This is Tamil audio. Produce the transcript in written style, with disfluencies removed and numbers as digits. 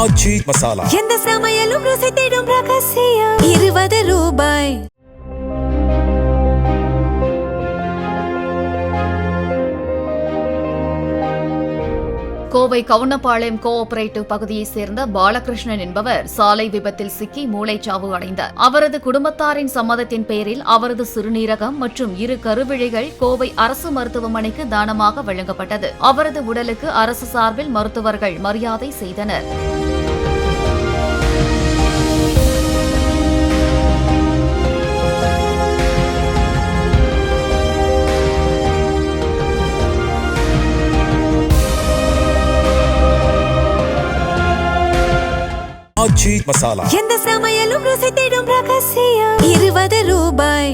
ஆச்சி மசாலா எந்த சமையலும் ருசி தேடும் ரகசியம் 20 ரூபாய். கோவை கவுனப்பாளையம் கோஆபரேட்டிவ் பகுதியைச் சேர்ந்த பாலகிருஷ்ணன் என்பவர் சாலை விபத்தில் சிக்கி மூளைச்சாவு அடைந்தார். அவரது குடும்பத்தாரின் சம்மதத்தின் பேரில் அவரது சிறுநீரகம் மற்றும் 2 கருவிழிகள் கோவை அரசு மருத்துவமனைக்கு தானமாக வழங்கப்பட்டது. அவரது உடலுக்கு அரசு சார்பில் மருத்துவர்கள் மரியாதை செய்தனர். ஆச்சி மசாலா எந்த சமையலும் ருசி தேடும் ரகசியம் 20 ரூபாய்.